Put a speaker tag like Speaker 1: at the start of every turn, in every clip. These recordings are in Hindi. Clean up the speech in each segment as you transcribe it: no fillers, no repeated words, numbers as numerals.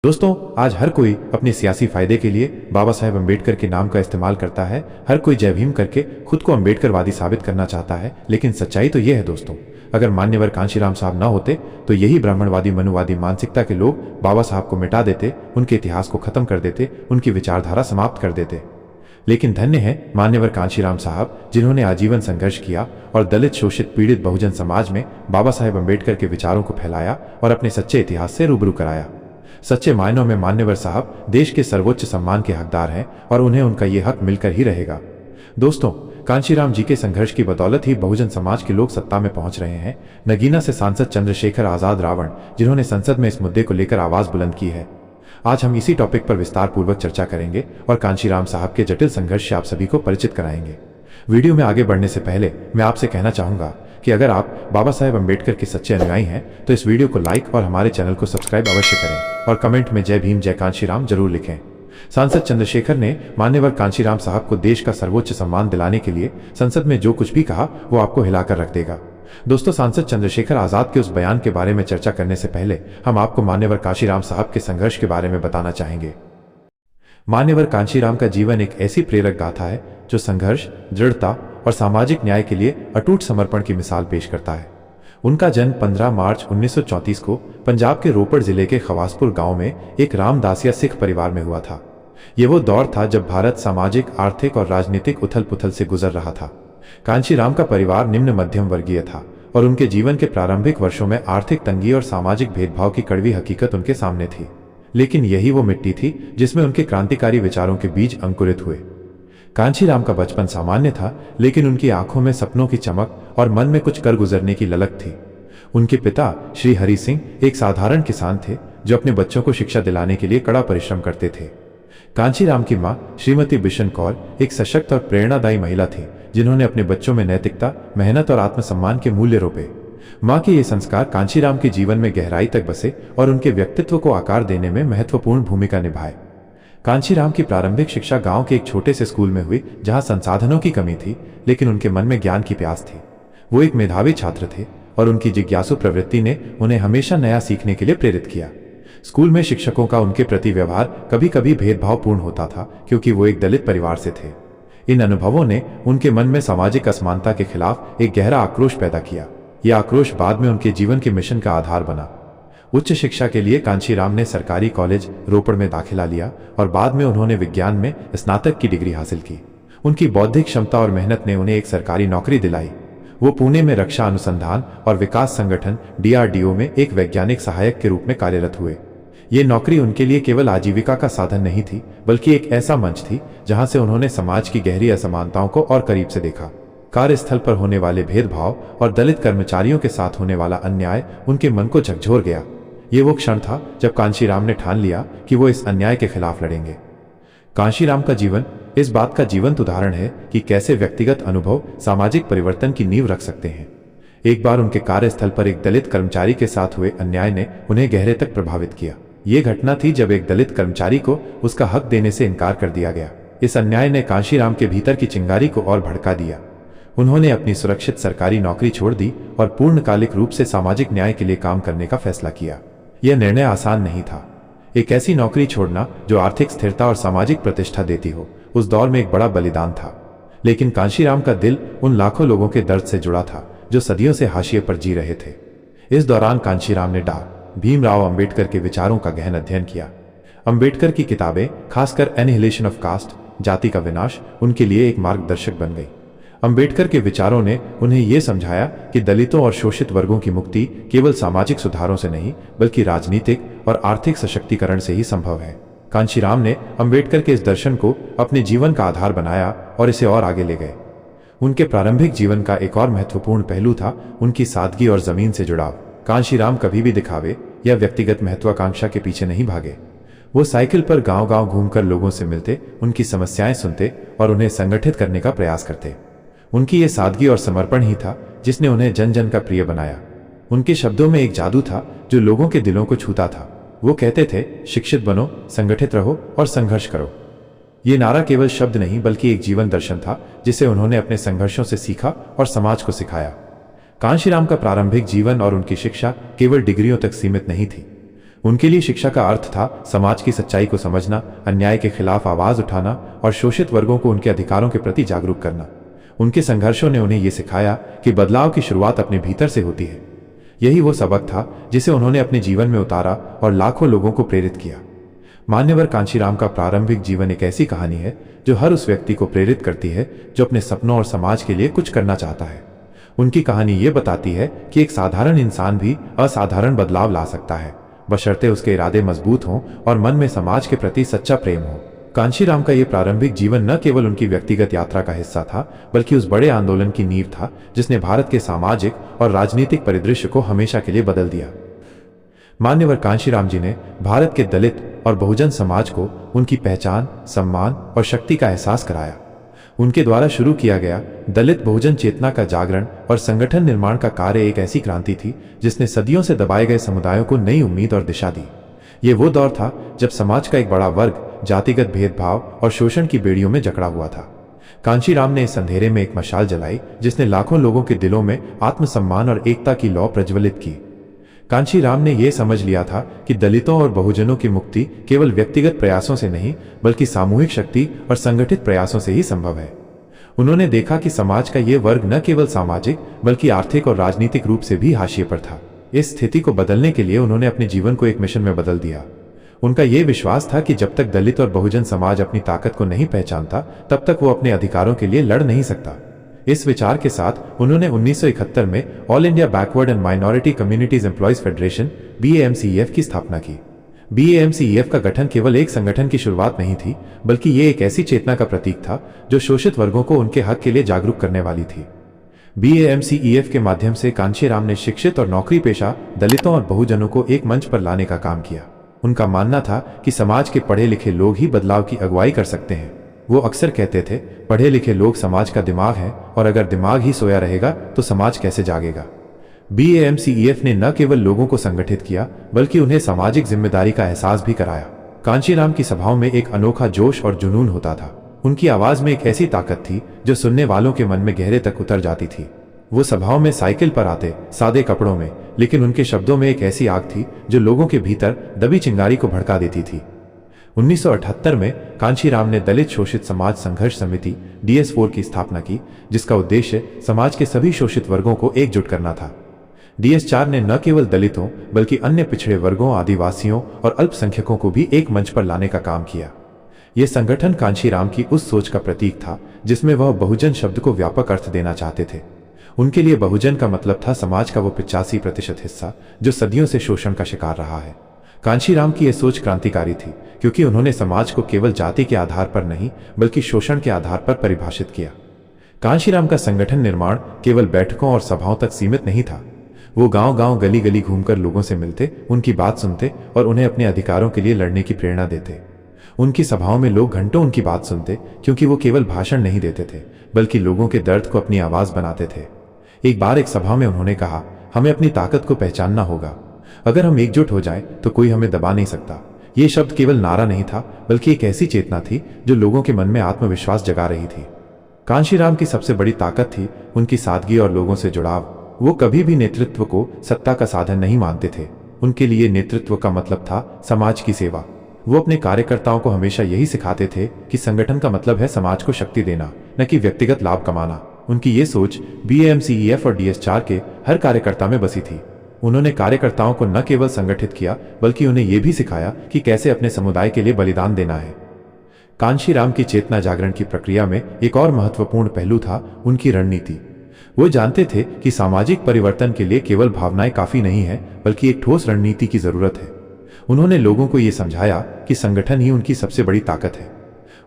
Speaker 1: दोस्तों, आज हर कोई अपने सियासी फायदे के लिए बाबा साहेब अम्बेडकर के नाम का इस्तेमाल करता है। हर कोई जय भीम करके खुद को अम्बेडकरवादी साबित करना चाहता है, लेकिन सच्चाई तो यह है दोस्तों, अगर मान्यवर कांशीराम साहब न होते तो यही ब्राह्मणवादी मनुवादी मानसिकता के लोग बाबा साहब को मिटा देते, उनके इतिहास को खत्म कर देते, उनकी विचारधारा समाप्त कर देते। लेकिन धन्य है मान्यवर कांशीराम साहब, जिन्होंने आजीवन संघर्ष किया और दलित शोषित पीड़ित बहुजन समाज में बाबा साहेब अम्बेडकर के विचारों को फैलाया और अपने सच्चे इतिहास से रूबरू कराया। सच्चे मायनों में मान्यवर साहब देश के सर्वोच्च सम्मान के हकदार हैं और उन्हें उनका ये हक मिलकर ही रहेगा। दोस्तों, कांशीराम जी के संघर्ष की बदौलत ही बहुजन समाज के लोग सत्ता में पहुंच रहे हैं। नगीना से सांसद चंद्रशेखर आजाद रावण, जिन्होंने संसद में इस मुद्दे को लेकर आवाज बुलंद की है। आज हम इसी टॉपिक पर विस्तार पूर्वक चर्चा करेंगे और कांशीराम साहब के जटिल संघर्ष से आप सभी को परिचित कराएंगे। वीडियो में आगे बढ़ने से पहले मैं आपसे कहना चाहूंगा कि अगर आप बाबा साहेब अम्बेडकर के सच्चे अनुयायी हैं तो इस वीडियो को लाइक और हमारे चैनल को सब्सक्राइब अवश्य करें और कमेंट में जय भीम जय कांशीराम जरूर लिखें। सांसद चंद्रशेखर ने मान्यवर कांशीराम साहब को देश का सर्वोच्च सम्मान दिलाने के लिए संसद में जो कुछ भी कहा वो आपको हिलाकर रख देगा। दोस्तों, सांसद चंद्रशेखर आजाद के उस बयान के बारे में चर्चा करने से पहले हम आपको मान्यवर कांशीराम साहब के संघर्ष के बारे में बताना चाहेंगे। मान्यवर कांशीराम का जीवन एक ऐसी प्रेरक गाथा है जो संघर्ष, दृढ़ता और सामाजिक न्याय के लिए अटूट समर्पण की मिसाल पेश करता है। उनका जन्म 15 मार्च 1934 को पंजाब के रोपड़ जिले के खवासपुर गांव में एक रामदासिया सिख परिवार में हुआ था। ये वो दौर था जब भारत सामाजिक, आर्थिक और राजनीतिक उथल पुथल से गुजर रहा था। कांशीराम का परिवार निम्न मध्यम वर्गीय था और उनके जीवन के प्रारंभिक वर्षों में आर्थिक तंगी और सामाजिक भेदभाव की कड़वी हकीकत उनके सामने थी। लेकिन यही वो मिट्टी थी जिसमें उनके क्रांतिकारी विचारों के बीज अंकुरित हुए। कांशीराम का बचपन सामान्य था, लेकिन उनकी आंखों में सपनों की चमक और मन में कुछ कर गुजरने की ललक थी। उनके पिता श्री हरि सिंह एक साधारण किसान थे जो अपने बच्चों को शिक्षा दिलाने के लिए कड़ा परिश्रम करते थे। कांशीराम की मां श्रीमती बिशन कौर एक सशक्त और प्रेरणादायी महिला थी, जिन्होंने अपने बच्चों में नैतिकता, मेहनत और आत्मसम्मान के मूल्य रोपे। मां के ये संस्कार कांशीराम के जीवन में गहराई तक बसे और उनके व्यक्तित्व को आकार देने में महत्वपूर्ण भूमिका निभाए। कांशीराम की प्रारंभिक शिक्षा गांव के एक छोटे से स्कूल में हुई, जहां संसाधनों की कमी थी, लेकिन उनके मन में ज्ञान की प्यास थी। वो एक मेधावी छात्र थे और उनकी जिज्ञासु प्रवृत्ति ने उन्हें हमेशा नया सीखने के लिए प्रेरित किया। स्कूल में शिक्षकों का उनके प्रति व्यवहार कभी कभी भेदभावपूर्ण होता था, क्योंकि वो एक दलित परिवार से थे। इन अनुभवों ने उनके मन में सामाजिक असमानता के खिलाफ एक गहरा आक्रोश पैदा किया। यह आक्रोश बाद में उनके जीवन के मिशन का आधार बना। उच्च शिक्षा के लिए कांशीराम ने सरकारी कॉलेज रोपड़ में दाखिला लिया और बाद में उन्होंने विज्ञान में स्नातक की डिग्री हासिल की। उनकी बौद्धिक क्षमता और मेहनत ने उन्हें एक सरकारी नौकरी दिलाई। वो पुणे में रक्षा अनुसंधान और विकास संगठन DRDO में एक वैज्ञानिक सहायक के रूप में कार्यरत हुए। ये नौकरी उनके लिए केवल आजीविका का साधन नहीं थी, बल्कि एक ऐसा मंच थी जहां से उन्होंने समाज की गहरी असमानताओं को और करीब से देखा। कार्यस्थल पर होने वाले भेदभाव और दलित कर्मचारियों के साथ होने वाला अन्याय उनके मन को झकझोर गया। ये वो क्षण था जब कांशीराम ने ठान लिया कि वो इस अन्याय के खिलाफ लड़ेंगे। कांशीराम का जीवन इस बात का जीवंत उदाहरण है कि कैसे व्यक्तिगत अनुभव सामाजिक परिवर्तन की नींव रख सकते हैं। एक बार उनके कार्यस्थल पर एक दलित कर्मचारी के साथ हुए अन्याय ने उन्हें गहरे तक प्रभावित किया। ये घटना थी जब एक दलित कर्मचारी को उसका हक देने से इनकार कर दिया गया। इस अन्याय ने कांशीराम के भीतर की चिंगारी को और भड़का दिया। उन्होंने अपनी सुरक्षित सरकारी नौकरी छोड़ दी और पूर्णकालिक रूप से सामाजिक न्याय के लिए काम करने का फैसला किया। यह निर्णय आसान नहीं था। एक ऐसी नौकरी छोड़ना जो आर्थिक स्थिरता और सामाजिक प्रतिष्ठा देती हो, उस दौर में एक बड़ा बलिदान था। लेकिन कांशीराम का दिल उन लाखों लोगों के दर्द से जुड़ा था जो सदियों से हाशिए पर जी रहे थे। इस दौरान कांशीराम ने डॉ. भीमराव अंबेडकर के विचारों का गहन अध्ययन किया। अंबेडकर की किताबें, खासकर एनिहिलेशन ऑफ कास्ट, जाति का विनाश, उनके लिए एक मार्गदर्शक बन गई। अंबेडकर के विचारों ने उन्हें यह समझाया कि दलितों और शोषित वर्गों की मुक्ति केवल सामाजिक सुधारों से नहीं, बल्कि राजनीतिक और आर्थिक सशक्तिकरण से ही संभव है। कांशीराम ने अंबेडकर के इस दर्शन को अपने जीवन का आधार बनाया और इसे और आगे ले गए। उनके प्रारंभिक जीवन का एक और महत्वपूर्ण पहलू था उनकी सादगी और जमीन से जुड़ाव। कांशीराम कभी भी दिखावे या व्यक्तिगत महत्वाकांक्षा के पीछे नहीं भागे। वो साइकिल पर गांव-गांव घूमकर लोगों से मिलते, उनकी समस्याएं सुनते और उन्हें संगठित करने का प्रयास करते। उनकी ये सादगी और समर्पण ही था जिसने उन्हें जन जन का प्रिय बनाया। उनके शब्दों में एक जादू था जो लोगों के दिलों को छूता था। वो कहते थे, शिक्षित बनो, संगठित रहो और संघर्ष करो। ये नारा केवल शब्द नहीं, बल्कि एक जीवन दर्शन था जिसे उन्होंने अपने संघर्षों से सीखा और समाज को सिखाया। कांशीराम का प्रारंभिक जीवन और उनकी शिक्षा केवल डिग्रियों तक सीमित नहीं थी। उनके लिए शिक्षा का अर्थ था समाज की सच्चाई को समझना, अन्याय के खिलाफ आवाज उठाना और शोषित वर्गों को उनके अधिकारों के प्रति जागरूक करना। उनके संघर्षों ने उन्हें यह सिखाया कि बदलाव की शुरुआत अपने भीतर से होती है। यही वो सबक था जिसे उन्होंने अपने जीवन में उतारा और लाखों लोगों को प्रेरित किया। मान्यवर कांशीराम का प्रारंभिक जीवन एक ऐसी कहानी है जो हर उस व्यक्ति को प्रेरित करती है जो अपने सपनों और समाज के लिए कुछ करना चाहता है। उनकी कहानी ये बताती है कि एक साधारण इंसान भी असाधारण बदलाव ला सकता है, बशर्ते उसके इरादे मजबूत हों और मन में समाज के प्रति सच्चा प्रेम हो। कांशीराम का ये प्रारंभिक जीवन न केवल उनकी व्यक्तिगत यात्रा का हिस्सा था, बल्कि उस बड़े आंदोलन की नींव था जिसने भारत के सामाजिक और राजनीतिक परिदृश्य को हमेशा के लिए बदल दिया। मान्यवर कांशीराम जी ने भारत के दलित और बहुजन समाज को उनकी पहचान, सम्मान और शक्ति का एहसास कराया। उनके द्वारा शुरू किया गया दलित बहुजन चेतना का जागरण और संगठन निर्माण का कार्य एक ऐसी क्रांति थी जिसने सदियों से दबाए गए समुदायों को नई उम्मीद और दिशा दी। ये वो दौर था जब समाज का एक बड़ा वर्ग जातिगत भेदभाव और शोषण की बेड़ियों में जकड़ा हुआ था। कांशीराम ने इस अंधेरे में एक मशाल जलाई जिसने लाखों लोगों के दिलों में आत्मसम्मान और एकता की लौ प्रज्वलित की। कांशीराम ने यह समझ लिया था कि दलितों और बहुजनों की मुक्ति केवल व्यक्तिगत प्रयासों से नहीं, बल्कि सामूहिक शक्ति और संगठित प्रयासों से ही संभव है। उन्होंने देखा कि समाज का यह वर्ग न केवल सामाजिक बल्कि आर्थिक और राजनीतिक रूप से भी हाशिए पर था। इस स्थिति को बदलने के लिए उन्होंने अपने जीवन को एक मिशन में बदल दिया। उनका यह विश्वास था कि जब तक दलित और बहुजन समाज अपनी ताकत को नहीं पहचानता, तब तक वो अपने अधिकारों के लिए लड़ नहीं सकता। इस विचार के साथ उन्होंने 1971 में all India backward and minority communities employees federation BAMCEF की स्थापना की। BAMCEF का गठन केवल एक संगठन की शुरुआत नहीं थी, बल्कि ये एक ऐसी चेतना का प्रतीक था जो शोषित वर्गों को उनके हक के लिए जागरूक करने वाली थी। BAMCEF के माध्यम से कांशीराम ने शिक्षित और नौकरी पेशा दलितों और बहुजनों को एक मंच पर लाने का काम किया। उनका मानना था कि समाज के पढ़े लिखे लोग ही बदलाव की अगुवाई कर सकते हैं। वो अक्सर कहते थे, पढ़े लिखे लोग समाज का दिमाग हैं और अगर दिमाग ही सोया रहेगा तो समाज कैसे जागेगा। BAMCEF ने न केवल लोगों को संगठित किया, बल्कि उन्हें सामाजिक जिम्मेदारी का एहसास भी कराया। कांशीराम की सभाओं में एक अनोखा जोश और जुनून होता था। उनकी आवाज में एक ऐसी ताकत थी जो सुनने वालों के मन में गहरे तक उतर जाती थी। वो सभाओं में साइकिल पर आते, सादे कपड़ों में, लेकिन उनके शब्दों में एक ऐसी आग थी जो लोगों के भीतर दबी चिंगारी को भड़का देती थी। 1978 में कांशीराम ने दलित शोषित समाज संघर्ष समिति DS4 की स्थापना की, जिसका उद्देश्य समाज के सभी शोषित वर्गों को एकजुट करना था। DS4 ने न केवल दलितों बल्कि अन्य पिछड़े वर्गों, आदिवासियों और अल्पसंख्यकों को भी एक मंच पर लाने का काम किया। यह संगठन कांशीराम की उस सोच का प्रतीक था जिसमें वह बहुजन शब्द को व्यापक अर्थ देना चाहते थे। उनके लिए बहुजन का मतलब था समाज का वो 85% हिस्सा जो सदियों से शोषण का शिकार रहा है। कांशीराम की यह सोच क्रांतिकारी थी क्योंकि उन्होंने समाज को केवल जाति के आधार पर नहीं, बल्कि शोषण के आधार पर परिभाषित किया। कांशीराम का संगठन निर्माण केवल बैठकों और सभाओं तक सीमित नहीं था। वो गांव-गांव, गली-गली घूमकर लोगों से मिलते, उनकी बात सुनते और उन्हें अपने अधिकारों के लिए लड़ने की प्रेरणा देते। उनकी सभाओं में लोग घंटों उनकी बात सुनते, क्योंकि वो केवल भाषण नहीं देते थे, बल्कि लोगों के दर्द को अपनी आवाज बनाते थे। एक बार एक सभा में उन्होंने कहा, हमें अपनी ताकत को पहचानना होगा। अगर हम एकजुट हो जाएं, तो कोई हमें दबा नहीं सकता। ये शब्द केवल नारा नहीं था, बल्कि एक ऐसी चेतना थी जो लोगों के मन में आत्मविश्वास जगा रही थी। कांशीराम की सबसे बड़ी ताकत थी उनकी सादगी और लोगों से जुड़ाव। वो कभी भी नेतृत्व को सत्ता का साधन नहीं मानते थे। उनके लिए नेतृत्व का मतलब था समाज की सेवा। वो अपने कार्यकर्ताओं को हमेशा यही सिखाते थे कि संगठन का मतलब है समाज को शक्ति देना, न कि व्यक्तिगत लाभ कमाना। उनकी ये सोच BAMCEF और DS4 के हर कार्यकर्ता में बसी थी। उन्होंने कार्यकर्ताओं को न केवल संगठित किया, बल्कि उन्हें यह भी सिखाया कि कैसे अपने समुदाय के लिए बलिदान देना है। कांशीराम की चेतना जागरण की प्रक्रिया में एक और महत्वपूर्ण पहलू था उनकी रणनीति। वो जानते थे कि सामाजिक परिवर्तन के लिए केवल भावनाएं काफी नहीं है, बल्कि एक ठोस रणनीति की जरूरत है। उन्होंने लोगों को यह समझाया कि संगठन ही उनकी सबसे बड़ी ताकत है।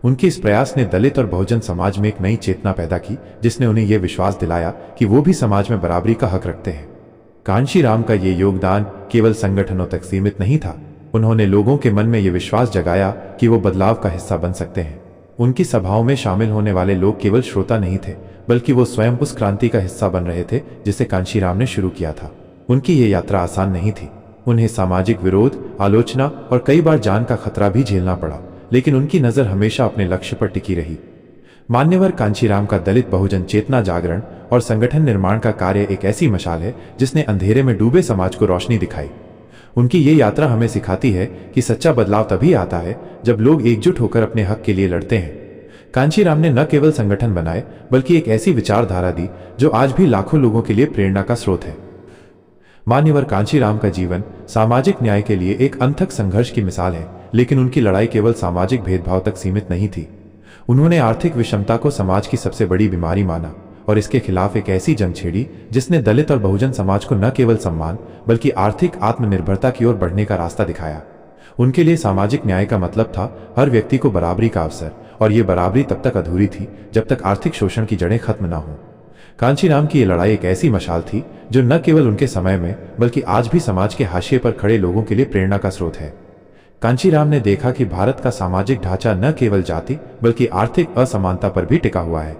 Speaker 1: उनके इस प्रयास ने दलित और बहुजन समाज में एक नई चेतना पैदा की, जिसने उन्हें यह विश्वास दिलाया कि वो भी समाज में बराबरी का हक रखते हैं। कांशीराम का ये योगदान केवल संगठनों तक सीमित नहीं था। उन्होंने लोगों के मन में यह विश्वास जगाया कि वो बदलाव का हिस्सा बन सकते हैं। उनकी सभाओं में शामिल होने वाले लोग केवल श्रोता नहीं थे, बल्कि वो स्वयं उस क्रांति का हिस्सा बन रहे थे जिसे कांशीराम ने शुरू किया था। उनकी ये यात्रा आसान नहीं थी। उन्हें सामाजिक विरोध, आलोचना और कई बार जान का खतरा भी झेलना पड़ा, लेकिन उनकी नजर हमेशा अपने लक्ष्य पर टिकी रही। मान्यवर कांशीराम का दलित बहुजन चेतना जागरण और संगठन निर्माण का कार्य एक ऐसी मशाल है जिसने अंधेरे में डूबे समाज को रोशनी दिखाई। उनकी ये यात्रा हमें सिखाती है कि सच्चा बदलाव तभी आता है जब लोग एकजुट होकर अपने हक के लिए लड़ते हैं। कांशीराम ने न केवल संगठन बनाए बल्कि एक ऐसी विचारधारा दी जो आज भी लाखों लोगों के लिए प्रेरणा का स्रोत है। मान्यवर कांशीराम का जीवन सामाजिक न्याय के लिए एक अनथक संघर्ष की मिसाल है, लेकिन उनकी लड़ाई केवल सामाजिक भेदभाव तक सीमित नहीं थी। उन्होंने आर्थिक विषमता को समाज की सबसे बड़ी बीमारी माना और इसके खिलाफ एक ऐसी जंग छेड़ी जिसने दलित और बहुजन समाज को न केवल सम्मान बल्कि आर्थिक आत्मनिर्भरता की ओर बढ़ने का रास्ता दिखाया। उनके लिए सामाजिक न्याय का मतलब था हर व्यक्ति को बराबरी का अवसर, और ये बराबरी तब तक अधूरी थी जब तक आर्थिक शोषण की जड़ें खत्म न हों। कांशीराम की ये लड़ाई एक ऐसी मशाल थी जो न केवल उनके समय में बल्कि आज भी समाज के हाशिए पर खड़े लोगों के लिए प्रेरणा का स्रोत है। कांशीराम ने देखा कि भारत का सामाजिक ढांचा न केवल जाति बल्कि आर्थिक असमानता पर भी टिका हुआ है।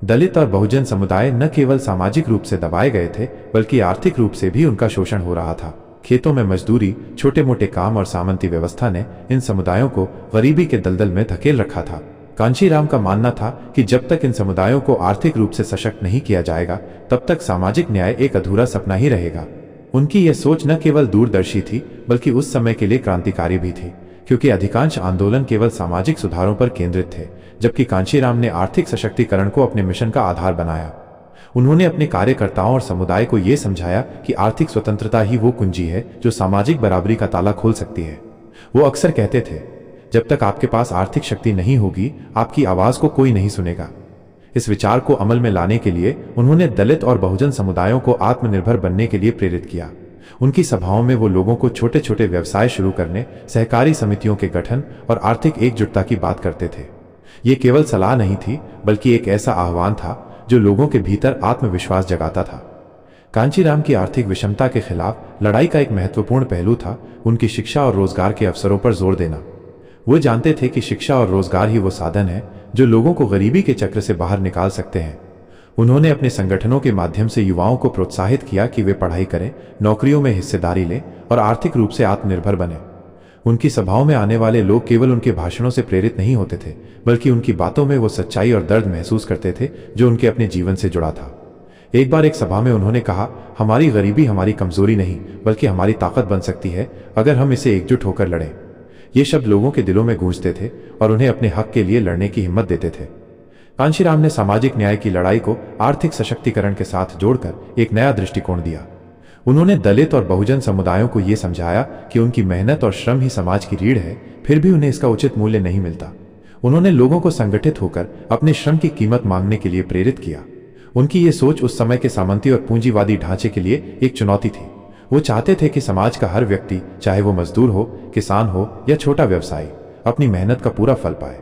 Speaker 1: दलित और बहुजन समुदाय न केवल सामाजिक रूप से दबाए गए थे बल्कि आर्थिक रूप से भी उनका शोषण हो रहा था। खेतों में मजदूरी, छोटे मोटे काम और सामंती व्यवस्था ने इन समुदायों को गरीबी के दलदल में धकेल रखा था। कांशीराम का मानना था कि जब तक इन समुदायों को आर्थिक रूप से सशक्त नहीं किया जाएगा तब तक सामाजिक न्याय एक अधूरा सपना ही रहेगा। उनकी यह सोच न केवल दूरदर्शी थी बल्कि उस समय के लिए क्रांतिकारी भी थी, क्योंकि अधिकांश आंदोलन केवल सामाजिक सुधारों पर केंद्रित थे, जबकि कांशीराम ने आर्थिक सशक्तिकरण को अपने मिशन का आधार बनाया। उन्होंने अपने कार्यकर्ताओं और समुदाय को यह समझाया कि आर्थिक स्वतंत्रता ही वो कुंजी है जो सामाजिक बराबरी का ताला खोल सकती है। वो अक्सर कहते थे, जब तक आपके पास आर्थिक शक्ति नहीं होगी आपकी आवाज को कोई नहीं सुनेगा। इस विचार को अमल में लाने के लिए उन्होंने दलित और बहुजन समुदायों को आत्मनिर्भर बनने के लिए प्रेरित किया। उनकी सभाओं में वो लोगों को छोटे छोटे व्यवसाय शुरू करने, सहकारी समितियों के गठन और आर्थिक एकजुटता की बात करते थे। ये केवल सलाह नहीं थी बल्कि एक ऐसा आह्वान था जो लोगों के भीतर आत्मविश्वास जगाता था। कांशीराम की आर्थिक विषमता के खिलाफ लड़ाई का एक महत्वपूर्ण पहलू था उनकी शिक्षा और रोजगार के अवसरों पर जोर देना। वो जानते थे कि शिक्षा और रोजगार ही वो साधन है जो लोगों को गरीबी के चक्र से बाहर निकाल सकते हैं। उन्होंने अपने संगठनों के माध्यम से युवाओं को प्रोत्साहित किया कि वे पढ़ाई करें, नौकरियों में हिस्सेदारी लें और आर्थिक रूप से आत्मनिर्भर बने। उनकी सभाओं में आने वाले लोग केवल उनके भाषणों से प्रेरित नहीं होते थे बल्कि उनकी बातों में वो सच्चाई और दर्द महसूस करते थे जो उनके अपने जीवन से जुड़ा था। एक बार एक सभा में उन्होंने कहा, हमारी गरीबी हमारी कमजोरी नहीं बल्कि हमारी ताकत बन सकती है अगर हम इसे एकजुट होकर लड़ें। ये शब्द लोगों के दिलों में गूंजते थे और उन्हें अपने हक के लिए लड़ने की हिम्मत देते थे। कांशीराम ने सामाजिक न्याय की लड़ाई को आर्थिक सशक्तिकरण के साथ जोड़कर एक नया दृष्टिकोण दिया। उन्होंने दलित और बहुजन समुदायों को यह समझाया कि उनकी मेहनत और श्रम ही समाज की रीढ़ है, फिर भी उन्हें इसका उचित मूल्य नहीं मिलता। उन्होंने लोगों को संगठित होकर अपने श्रम की कीमत मांगने के लिए प्रेरित किया। उनकी ये सोच उस समय के सामंती और पूंजीवादी ढांचे के लिए एक चुनौती थी। वो चाहते थे कि समाज का हर व्यक्ति, चाहे वो मजदूर हो, किसान हो या छोटा व्यवसायी, अपनी मेहनत का पूरा फल पाए।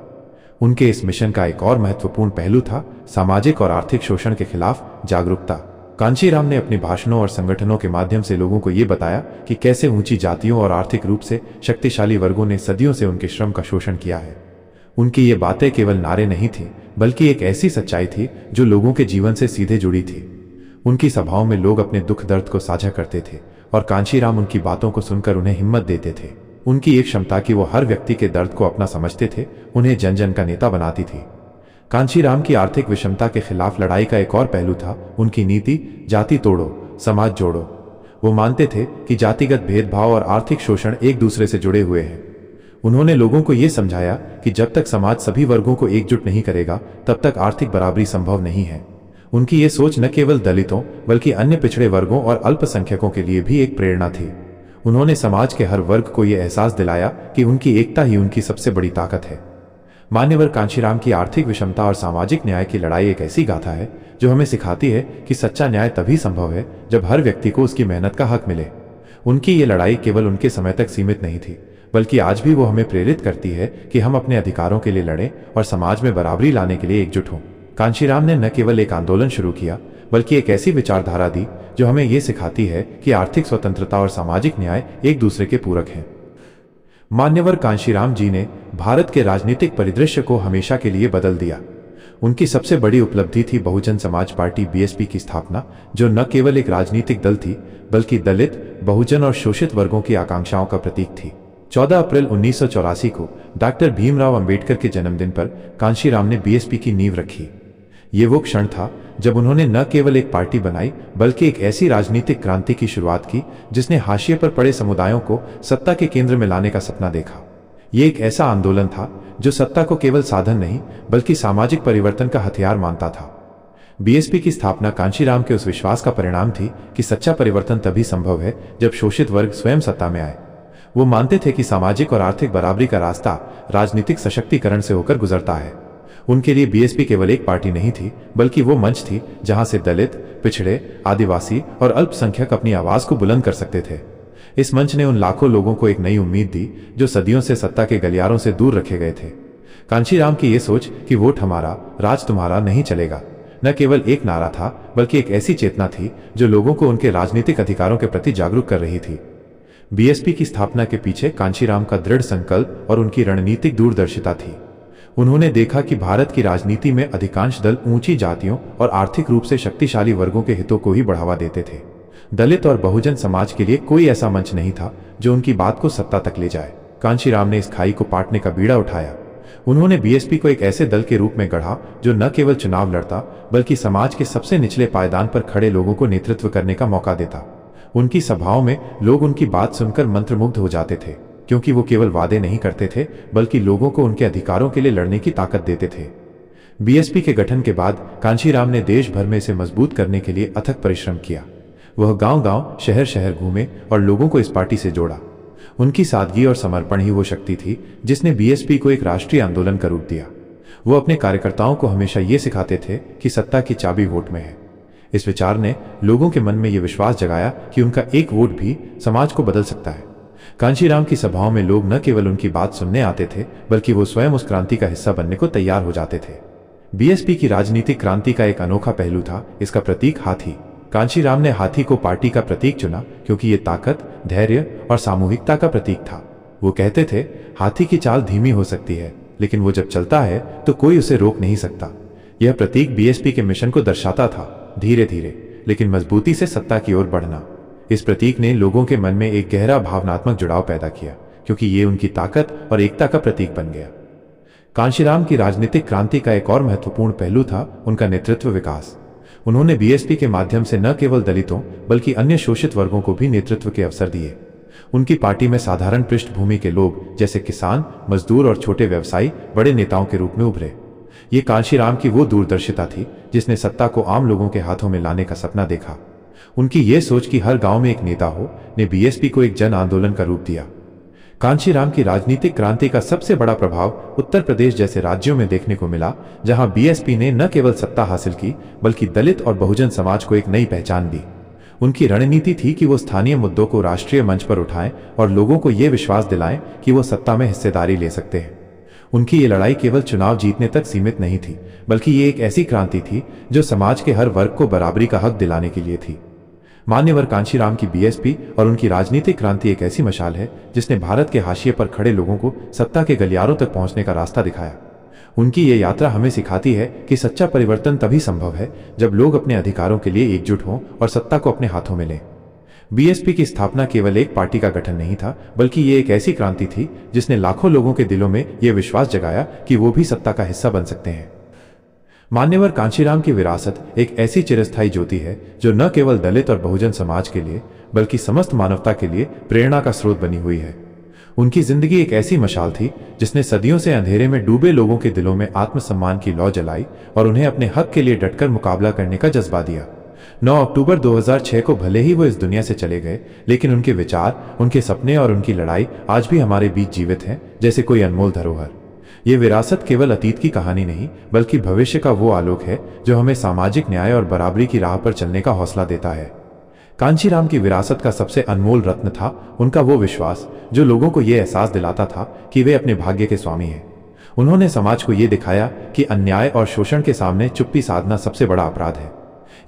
Speaker 1: उनके इस मिशन का एक और महत्वपूर्ण पहलू था सामाजिक और आर्थिक शोषण के खिलाफ जागरूकता। कांशीराम ने अपने भाषणों और संगठनों के माध्यम से लोगों को ये बताया कि कैसे ऊंची जातियों और आर्थिक रूप से शक्तिशाली वर्गों ने सदियों से उनके श्रम का शोषण किया है। उनकी ये बातें केवल नारे नहीं थी बल्कि एक ऐसी सच्चाई थी जो लोगों के जीवन से सीधे जुड़ी थी। उनकी सभाओं में लोग अपने दुख दर्द को साझा करते थे और कांशीराम उनकी बातों को सुनकर उन्हें हिम्मत देते थे। उनकी एक क्षमता कि वो हर व्यक्ति के दर्द को अपना समझते थे, उन्हें जन जन का नेता बनाती थी। कांशीराम की आर्थिक विषमता के खिलाफ लड़ाई का एक और पहलू था उनकी नीति, जाति तोड़ो समाज जोड़ो। वो मानते थे कि जातिगत भेदभाव और आर्थिक शोषण एक दूसरे से जुड़े हुए हैं। उन्होंने लोगों को यह समझाया कि जब तक समाज सभी वर्गों को एकजुट नहीं करेगा तब तक आर्थिक बराबरी संभव नहीं है। उनकी ये सोच न केवल दलितों बल्कि अन्य पिछड़े वर्गों और अल्पसंख्यकों के लिए भी एक प्रेरणा थी। उन्होंने समाज के हर वर्ग को यह एहसास दिलाया कि उनकी एकता ही उनकी सबसे बड़ी ताकत है। मान्यवर कांशीराम की आर्थिक विषमता और सामाजिक न्याय की लड़ाई एक ऐसी गाथा है जो हमें सिखाती है कि सच्चा न्याय तभी संभव है जब हर व्यक्ति को उसकी मेहनत का हक मिले। उनकी ये लड़ाई केवल उनके समय तक सीमित नहीं थी बल्कि आज भी वो हमें प्रेरित करती है कि हम अपने अधिकारों के लिए लड़ें और समाज में बराबरी लाने के लिए एकजुट हों। कांशीराम ने न केवल एक आंदोलन शुरू किया बल्कि एक ऐसी विचारधारा दी जो हमें यह सिखाती है कि आर्थिक स्वतंत्रता और सामाजिक न्याय एक दूसरे के पूरक हैं। मान्यवर कांशीराम जी ने भारत के राजनीतिक परिदृश्य को हमेशा के लिए बदल दिया। उनकी सबसे बड़ी उपलब्धि थी बहुजन समाज पार्टी बीएसपी की स्थापना, जो न केवल एक राजनीतिक दल थी बल्कि दलित, बहुजन और शोषित वर्गों की आकांक्षाओं का प्रतीक थी। 14 अप्रैल 1984 को डॉक्टर भीमराव अंबेडकर के जन्मदिन पर कांशीराम ने बीएसपी की नींव रखी। ये वो क्षण था जब उन्होंने न केवल एक पार्टी बनाई बल्कि एक ऐसी राजनीतिक क्रांति की शुरुआत की जिसने हाशिए पर पड़े समुदायों को सत्ता के केंद्र में लाने का सपना देखा। ये एक ऐसा आंदोलन था जो सत्ता को केवल साधन नहीं बल्कि सामाजिक परिवर्तन का हथियार मानता था। बीएसपी की स्थापना कांशीराम के उस विश्वास का परिणाम थी कि सच्चा परिवर्तन तभी संभव है जब शोषित वर्ग स्वयं सत्ता में आए। वो मानते थे कि सामाजिक और आर्थिक बराबरी का रास्ता राजनीतिक सशक्तिकरण से होकर गुजरता है। उनके लिए बीएसपी केवल एक पार्टी नहीं थी बल्कि वो मंच थी जहां से दलित, पिछड़े, आदिवासी और अल्पसंख्यक अपनी आवाज को बुलंद कर सकते थे। इस मंच ने उन लाखों लोगों को एक नई उम्मीद दी जो सदियों से सत्ता के गलियारों से दूर रखे गए थे। कांशीराम की ये सोच कि वोट हमारा, राज तुम्हारा नहीं चलेगा, न केवल एक नारा था बल्कि एक ऐसी चेतना थी जो लोगों को उनके राजनीतिक अधिकारों के प्रति जागरूक कर रही थी। बीएसपी की स्थापना के पीछे कांशीराम का दृढ़ संकल्प और उनकी रणनीतिक दूरदर्शिता थी। उन्होंने देखा कि भारत की राजनीति में अधिकांश दल ऊंची जातियों और आर्थिक रूप से शक्तिशाली वर्गों के हितों को ही बढ़ावा देते थे। दलित और बहुजन समाज के लिए कोई ऐसा मंच नहीं था जो उनकी बात को सत्ता तक ले जाए। कांशीराम ने इस खाई को पाटने का बीड़ा उठाया। उन्होंने बीएसपी को एक ऐसे दल के रूप में गढ़ा जो न केवल चुनाव लड़ता बल्कि समाज के सबसे निचले पायदान पर खड़े लोगों को नेतृत्व करने का मौका देता। उनकी सभाओं में लोग उनकी बात सुनकर मंत्रमुग्ध हो जाते थे, क्योंकि वो केवल वादे नहीं करते थे बल्कि लोगों को उनके अधिकारों के लिए लड़ने की ताकत देते थे। बीएसपी के गठन के बाद कांशीराम ने देश भर में इसे मजबूत करने के लिए अथक परिश्रम किया। वह गांव-गांव, शहर-शहर घूमे और लोगों को इस पार्टी से जोड़ा। उनकी सादगी और समर्पण ही वो शक्ति थी जिसने बीएसपी को एक राष्ट्रीय आंदोलन का रूप दिया। वो अपने कार्यकर्ताओं को हमेशा ये सिखाते थे कि सत्ता की चाबी वोट में है। इस विचार ने लोगों के मन में यह विश्वास जगाया कि उनका एक वोट भी समाज को बदल सकता है। कांशीराम की सभाओं में लोग न केवल उनकी बात सुनने आते थे बल्कि वो स्वयं उस क्रांति का हिस्सा बनने को तैयार हो जाते थे। बीएसपी की राजनीतिक क्रांति का एक अनोखा पहलू था इसका प्रतीक हाथी। कांशीराम ने हाथी को पार्टी का प्रतीक चुना क्योंकि ये ताकत, धैर्य और सामूहिकता का प्रतीक था। वो कहते थे, हाथी की चाल धीमी हो सकती है लेकिन वो जब चलता है तो कोई उसे रोक नहीं सकता। यह प्रतीक बीएसपी के मिशन को दर्शाता था, धीरे धीरे लेकिन मजबूती से सत्ता की ओर बढ़ना। इस प्रतीक ने लोगों के मन में एक गहरा भावनात्मक जुड़ाव पैदा किया क्योंकि ये उनकी ताकत और एकता का प्रतीक बन गया। कांशीराम की राजनीतिक क्रांति का एक और महत्वपूर्ण पहलू था उनका नेतृत्व विकास। उन्होंने बीएसपी के माध्यम से न केवल दलितों बल्कि अन्य शोषित वर्गों को भी नेतृत्व के अवसर दिए। उनकी पार्टी में साधारण पृष्ठभूमि के लोग जैसे किसान, मजदूर और छोटे व्यवसायी बड़े नेताओं के रूप में उभरे। ये कांशीराम की वो दूरदर्शिता थी जिसने सत्ता को आम लोगों के हाथों में लाने का सपना देखा। उनकी ये सोच कि हर गांव में एक नेता हो ने बीएसपी को एक जन आंदोलन का रूप दिया। कांशीराम की राजनीतिक क्रांति का सबसे बड़ा प्रभाव उत्तर प्रदेश जैसे राज्यों में देखने को मिला, जहां बीएसपी ने न केवल सत्ता हासिल की बल्कि दलित और बहुजन समाज को एक नई पहचान दी। उनकी रणनीति थी कि वो स्थानीय मुद्दों को राष्ट्रीय मंच पर उठाएं और लोगों को ये विश्वास दिलाएं कि वो सत्ता में हिस्सेदारी ले सकते हैं। उनकी ये लड़ाई केवल चुनाव जीतने तक सीमित नहीं थी बल्कि ये एक ऐसी क्रांति थी जो समाज के हर वर्ग को बराबरी का हक दिलाने के लिए थी। मान्यवर कांशीराम की बीएसपी और उनकी राजनीतिक क्रांति एक ऐसी मशाल है जिसने भारत के हाशिए पर खड़े लोगों को सत्ता के गलियारों तक पहुंचने का रास्ता दिखाया। उनकी ये यात्रा हमें सिखाती है कि सच्चा परिवर्तन तभी संभव है जब लोग अपने अधिकारों के लिए एकजुट हों और सत्ता को अपने हाथों में लें। बीएसपी की स्थापना केवल एक पार्टी का गठन नहीं था बल्कि ये एक ऐसी क्रांति थी जिसने लाखों लोगों के दिलों में यह विश्वास जगाया कि वो भी सत्ता का हिस्सा बन सकते हैं। मान्यवर कांशीराम की विरासत एक ऐसी चिरस्थायी ज्योति है जो न केवल दलित और बहुजन समाज के लिए बल्कि समस्त मानवता के लिए प्रेरणा का स्रोत बनी हुई है। उनकी जिंदगी एक ऐसी मशाल थी जिसने सदियों से अंधेरे में डूबे लोगों के दिलों में आत्मसम्मान की लौ जलाई और उन्हें अपने हक के लिए डटकर मुकाबला करने का जज्बा दिया। 9 अक्टूबर 2006 को भले ही वो इस दुनिया से चले गए, लेकिन उनके विचार, उनके सपने और उनकी लड़ाई आज भी हमारे बीच जीवित हैं जैसे कोई अनमोल धरोहर। ये विरासत केवल अतीत की कहानी नहीं बल्कि भविष्य का वो आलोक है जो हमें सामाजिक न्याय और बराबरी की राह पर चलने का हौसला देता है। कांशीराम की विरासत का सबसे अनमोल रत्न था उनका वो विश्वास जो लोगों को ये एहसास दिलाता था कि वे अपने भाग्य के स्वामी हैं। उन्होंने समाज को ये दिखाया कि अन्याय और शोषण के सामने चुप्पी साधना सबसे बड़ा अपराध है।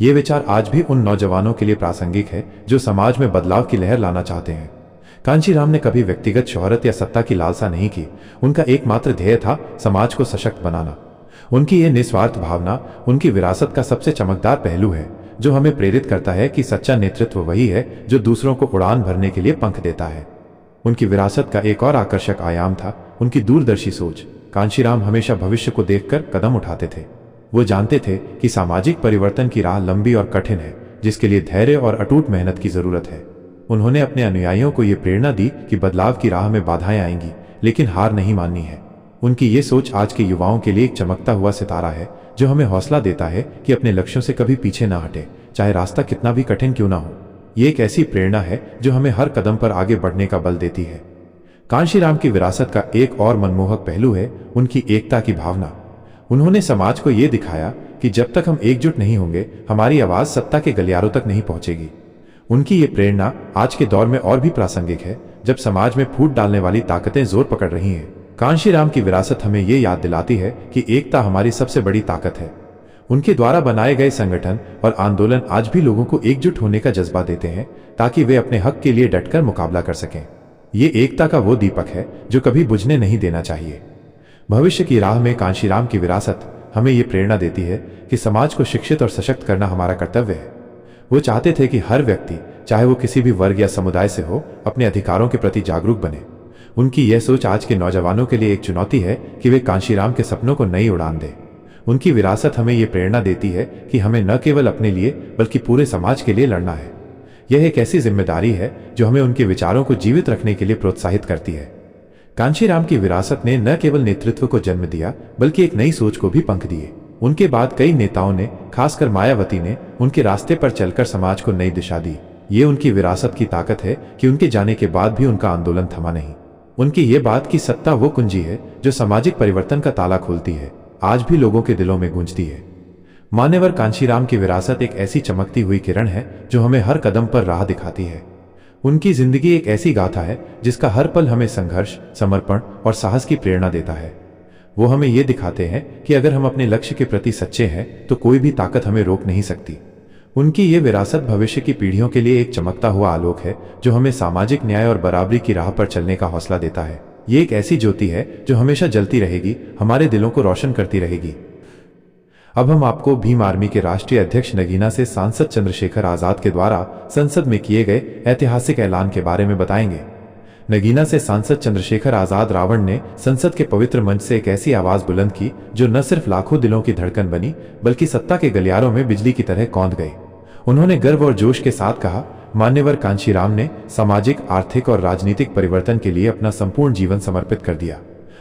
Speaker 1: ये विचार आज भी उन नौजवानों के लिए प्रासंगिक है जो समाज में बदलाव की लहर लाना चाहते हैं। कांशीराम ने कभी व्यक्तिगत शोहरत या सत्ता की लालसा नहीं की। उनका एकमात्र ध्येय था समाज को सशक्त बनाना। उनकी ये निस्वार्थ भावना उनकी विरासत का सबसे चमकदार पहलू है जो हमें प्रेरित करता है कि सच्चा नेतृत्व वही है जो दूसरों को उड़ान भरने के लिए पंख देता है। उनकी विरासत का एक और आकर्षक आयाम था उनकी दूरदर्शी सोच। कांशीराम हमेशा भविष्य को देखकर कदम उठाते थे। वो जानते थे कि सामाजिक परिवर्तन की राह लंबी और कठिन है, जिसके लिए धैर्य और अटूट मेहनत की जरूरत है। उन्होंने अपने अनुयायियों को ये प्रेरणा दी कि बदलाव की राह में बाधाएं आएंगी, लेकिन हार नहीं माननी है। उनकी ये सोच आज के युवाओं के लिए एक चमकता हुआ सितारा है, जो हमें हौसला देता है कि अपने लक्ष्यों से कभी पीछे ना हटे, चाहे रास्ता कितना भी कठिन क्यों ना हो। ये एक ऐसी प्रेरणा है जो हमें हर कदम पर आगे बढ़ने का बल देती है। कांशीराम की विरासत का एक और मनमोहक पहलू है उनकी एकता की भावना। उन्होंने समाज को ये दिखाया कि जब तक हम एकजुट नहीं होंगे, हमारी आवाज सत्ता के गलियारों तक नहीं पहुंचेगी। उनकी ये प्रेरणा आज के दौर में और भी प्रासंगिक है, जब समाज में फूट डालने वाली ताकतें जोर पकड़ रही हैं। कांशीराम की विरासत हमें ये याद दिलाती है कि एकता हमारी सबसे बड़ी ताकत है। उनके द्वारा बनाए गए संगठन और आंदोलन आज भी लोगों को एकजुट होने का जज्बा देते हैं, ताकि वे अपने हक के लिए डटकर मुकाबला कर सकें। ये एकता का वो दीपक है जो कभी बुझने नहीं देना चाहिए। भविष्य की राह में कांशीराम की विरासत हमें ये प्रेरणा देती है कि समाज को शिक्षित और सशक्त करना हमारा कर्तव्य है। वो चाहते थे कि हर व्यक्ति, चाहे वो किसी भी वर्ग या समुदाय से हो, अपने अधिकारों के प्रति जागरूक बने। उनकी यह सोच आज के नौजवानों के लिए एक चुनौती है कि वे कांशीराम के सपनों को नई उड़ान दें। उनकी विरासत हमें ये प्रेरणा देती है कि हमें न केवल अपने लिए बल्कि पूरे समाज के लिए लड़ना है। यह एक ऐसी जिम्मेदारी है जो हमें उनके विचारों को जीवित रखने के लिए प्रोत्साहित करती है। कांशीराम की विरासत ने न केवल नेतृत्व को जन्म दिया, बल्कि एक नई सोच को भी पंख दिए। उनके बाद कई नेताओं ने, खासकर मायावती ने, उनके रास्ते पर चलकर समाज को नई दिशा दी। ये उनकी विरासत की ताकत है कि उनके जाने के बाद भी उनका आंदोलन थमा नहीं। उनकी ये बात की सत्ता वो कुंजी है जो सामाजिक परिवर्तन का ताला खोलती है, आज भी लोगों के दिलों में गूंजती है। मान्यवर कांशीराम की विरासत एक ऐसी चमकती हुई किरण है जो हमें हर कदम पर राह दिखाती है। उनकी जिंदगी एक ऐसी गाथा है जिसका हर पल हमें संघर्ष, समर्पण और साहस की प्रेरणा देता है। वो हमें ये दिखाते हैं कि अगर हम अपने लक्ष्य के प्रति सच्चे हैं तो कोई भी ताकत हमें रोक नहीं सकती। उनकी ये विरासत भविष्य की पीढ़ियों के लिए एक चमकता हुआ आलोक है जो हमें सामाजिक न्याय और बराबरी की राह पर चलने का हौसला देता है। ये एक ऐसी ज्योति है जो हमेशा जलती रहेगी, हमारे दिलों को रोशन करती रहेगी। अब हम आपको भीम आर्मी के राष्ट्रीय अध्यक्ष नगीना से सांसद चंद्रशेखर आजाद के द्वारा संसद में किए गए ऐतिहासिक ऐलान के बारे में बताएंगे। नगीना से सांसद चंद्रशेखर आजाद रावण ने संसद के पवित्र मंच से एक ऐसी आवाज बुलंद की जो न सिर्फ लाखों दिलों की धड़कन बनी, बल्कि सत्ता के गलियारों में बिजली की तरह कौंध गई। उन्होंने गर्व और जोश के साथ कहा, मान्यवर कांशीराम ने सामाजिक, आर्थिक और राजनीतिक परिवर्तन के लिए अपना संपूर्ण जीवन समर्पित कर दिया।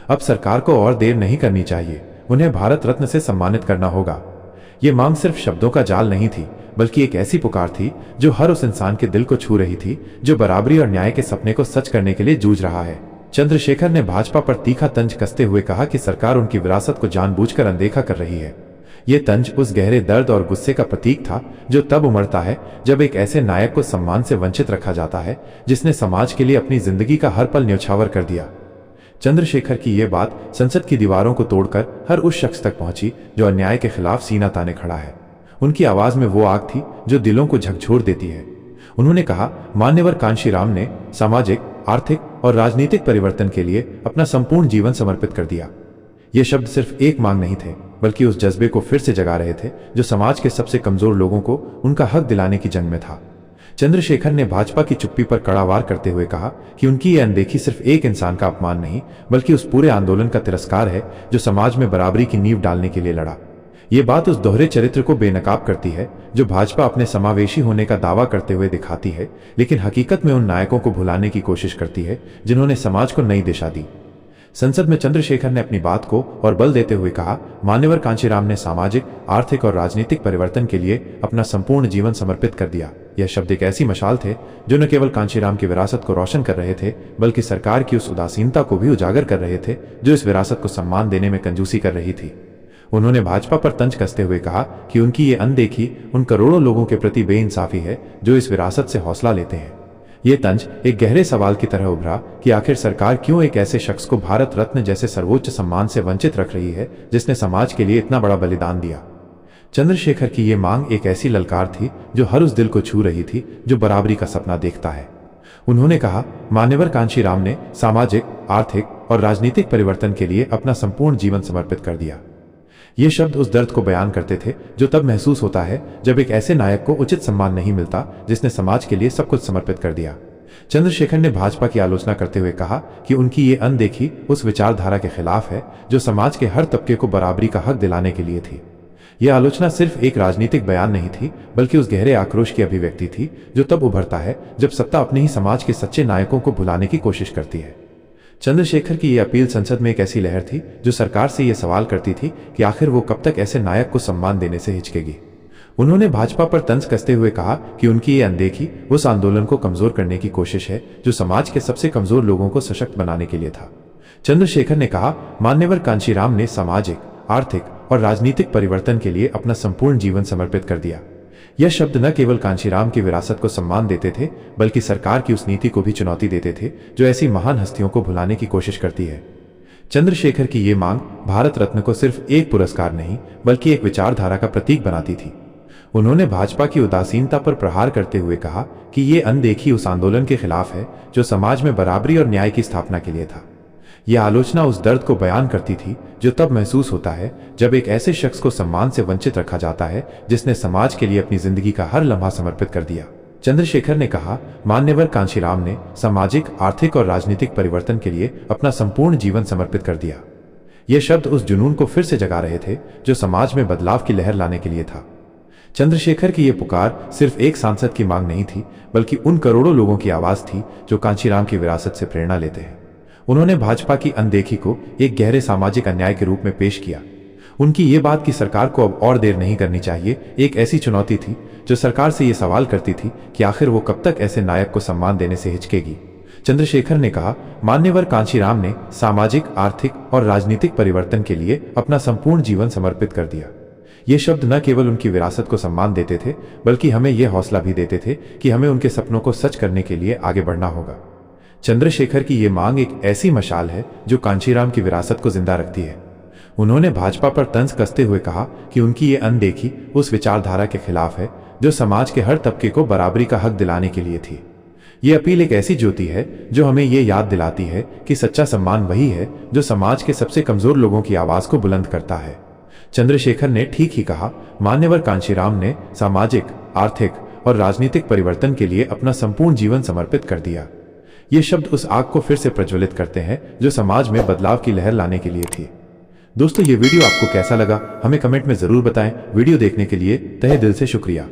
Speaker 1: अब सरकार को और देर नहीं करनी चाहिए, उन्हें भारत रत्न से सम्मानित करना होगा। ये मांग सिर्फ शब्दों का जाल नहीं थी, बल्कि एक ऐसी पुकार थी जो हर उस इंसान के दिल को छू रही थी जो बराबरी और न्याय के सपने को सच करने के लिए जूझ रहा है। चंद्रशेखर ने भाजपा पर तीखा तंज कसते हुए कहा कि सरकार उनकी विरासत को जानबूझकर अनदेखा कर रही है। ये तंज उस गहरे दर्द और गुस्से का प्रतीक था जो तब उमड़ता है जब एक ऐसे नायक को सम्मान से वंचित रखा जाता है जिसने समाज के लिए अपनी जिंदगी का हर पल न्यौछावर कर दिया। चंद्रशेखर की ये बात संसद की दीवारों को तोड़कर हर उस शख्स तक पहुंची जो अन्याय के खिलाफ सीना ताने खड़ा है। उनकी आवाज में वो आग थी जो दिलों को झकझोर देती है। उन्होंने कहा, मान्यवर कांशीराम ने सामाजिक, आर्थिक और राजनीतिक परिवर्तन के लिए अपना संपूर्ण जीवन समर्पित कर दिया। ये शब्द सिर्फ एक मांग नहीं थे, बल्कि उस जज्बे को फिर से जगा रहे थे जो समाज के सबसे कमजोर लोगों को उनका हक दिलाने की जंग में था। चंद्रशेखर ने भाजपा की चुप्पी पर कड़ा वार करते हुए कहा कि उनकी ये अनदेखी सिर्फ एक इंसान का अपमान नहीं, बल्कि उस पूरे आंदोलन का तिरस्कार है जो समाज में बराबरी की नींव डालने के लिए लड़ा। ये बात उस दोहरे चरित्र को बेनकाब करती है जो भाजपा अपने समावेशी होने का दावा करते हुए दिखाती है, लेकिन हकीकत में उन नायकों को भुलाने की कोशिश करती है जिन्होंने समाज को नई दिशा दी। संसद में चंद्रशेखर ने अपनी बात को और बल देते हुए कहा, मान्यवर कांशीराम ने सामाजिक, आर्थिक और राजनीतिक परिवर्तन के लिए अपना संपूर्ण जीवन समर्पित कर दिया। यह शब्द एक ऐसी मशाल थे जो न केवल कांशीराम की विरासत को रोशन कर रहे थे, बल्कि सरकार की उस उदासीनता को भी उजागर कर रहे थे जो इस विरासत को सम्मान देने में कंजूसी कर रही थी। उन्होंने भाजपा पर तंज कसते हुए कहा कि उनकी ये अनदेखी उन करोड़ों लोगों के प्रति बेइंसाफी है जो इस विरासत से हौसला लेते हैं। ये तंज एक गहरे सवाल की तरह उभरा कि आखिर सरकार क्यों एक ऐसे शख्स को भारत रत्न जैसे सर्वोच्च सम्मान से वंचित रख रही है जिसने समाज के लिए इतना बड़ा बलिदान दिया। चंद्रशेखर की ये मांग एक ऐसी ललकार थी जो हर उस दिल को छू रही थी जो बराबरी का सपना देखता है। उन्होंने कहा, मान्यवर कांशीराम ने सामाजिक, आर्थिक और राजनीतिक परिवर्तन के लिए अपना संपूर्ण जीवन समर्पित कर दिया। ये शब्द उस दर्द को बयान करते थे जो तब महसूस होता है जब एक ऐसे नायक को उचित सम्मान नहीं मिलता जिसने समाज के लिए सब कुछ समर्पित कर दिया। चंद्रशेखर ने भाजपा की आलोचना करते हुए कहा कि उनकी ये अनदेखी उस विचारधारा के खिलाफ है जो समाज के हर तबके को बराबरी का हक दिलाने के लिए थी। यह आलोचना सिर्फ एक राजनीतिक बयान नहीं थी, बल्कि उस गहरे आक्रोश की अभिव्यक्ति थी जो तब उभरता है जब सत्ता अपने ही समाज के सच्चे नायकों को भुलाने की कोशिश करती है। चंद्रशेखर की यह अपील संसद में एक ऐसी लहर थी जो सरकार से यह सवाल करती थी कि आखिर वो कब तक ऐसे नायक को सम्मान देने से हिचकेगी। उन्होंने भाजपा पर तंज कसते हुए कहा कि उनकी ये अनदेखी उस आंदोलन को कमजोर करने की कोशिश है जो समाज के सबसे कमजोर लोगों को सशक्त बनाने के लिए था। चंद्रशेखर ने कहा, मान्यवर कांशीराम ने सामाजिक, आर्थिक और राजनीतिक परिवर्तन के लिए अपना संपूर्ण जीवन समर्पित कर दिया। यह शब्द न केवल कांशीराम की विरासत को सम्मान देते थे, बल्कि सरकार की उस नीति को भी चुनौती देते थे जो ऐसी महान हस्तियों को भुलाने की कोशिश करती है। चंद्रशेखर की ये मांग भारत रत्न को सिर्फ एक पुरस्कार नहीं, बल्कि एक विचारधारा का प्रतीक बनाती थी। उन्होंने भाजपा की उदासीनता पर प्रहार करते हुए कहा कि ये अनदेखी उस आंदोलन के खिलाफ है जो समाज में बराबरी और न्याय की स्थापना के लिए था। यह आलोचना उस दर्द को बयान करती थी जो तब महसूस होता है जब एक ऐसे शख्स को सम्मान से वंचित रखा जाता है जिसने समाज के लिए अपनी जिंदगी का हर लम्हा समर्पित कर दिया। चंद्रशेखर ने कहा, मान्यवर कांशीराम ने सामाजिक, आर्थिक और राजनीतिक परिवर्तन के लिए अपना संपूर्ण जीवन समर्पित कर दिया। ये शब्द उस जुनून को फिर से जगा रहे थे जो समाज में बदलाव की लहर लाने के लिए था। चंद्रशेखर की यह पुकार सिर्फ एक सांसद की मांग नहीं थी, बल्कि उन करोड़ों लोगों की आवाज थी जो कांशीराम की विरासत से प्रेरणा लेते हैं। उन्होंने भाजपा की अनदेखी को एक गहरे सामाजिक अन्याय के रूप में पेश किया। उनकी ये बात कि सरकार को अब और देर नहीं करनी चाहिए एक ऐसी चुनौती थी जो सरकार से ये सवाल करती थी कि आखिर वो कब तक ऐसे नायक को सम्मान देने से हिचकेगी। चंद्रशेखर ने कहा, मान्यवर कांशीराम ने सामाजिक, आर्थिक और राजनीतिक परिवर्तन के लिए अपना संपूर्ण जीवन समर्पित कर दिया। ये शब्द न केवल उनकी विरासत को सम्मान देते थे, बल्कि हमें यह हौसला भी देते थे कि हमें उनके सपनों को सच करने के लिए आगे बढ़ना होगा। चंद्रशेखर की ये मांग एक ऐसी मशाल है जो कांशीराम की विरासत को जिंदा रखती है। उन्होंने भाजपा पर तंज कसते हुए कहा कि उनकी ये अनदेखी उस विचारधारा के खिलाफ है जो समाज के हर तबके को बराबरी का हक दिलाने के लिए थी। ये अपील एक ऐसी ज्योति है जो हमें ये याद दिलाती है कि सच्चा सम्मान वही है जो समाज के सबसे कमजोर लोगों की आवाज को बुलंद करता है। चंद्रशेखर ने ठीक ही कहा, मान्यवर कांशीराम ने सामाजिक, आर्थिक और राजनीतिक परिवर्तन के लिए अपना संपूर्ण जीवन समर्पित कर दिया। ये शब्द उस आग को फिर से प्रज्वलित करते हैं जो समाज में बदलाव की लहर लाने के लिए थी। दोस्तों, ये वीडियो आपको कैसा लगा हमें कमेंट में जरूर बताएं। वीडियो देखने के लिए तहे दिल से शुक्रिया।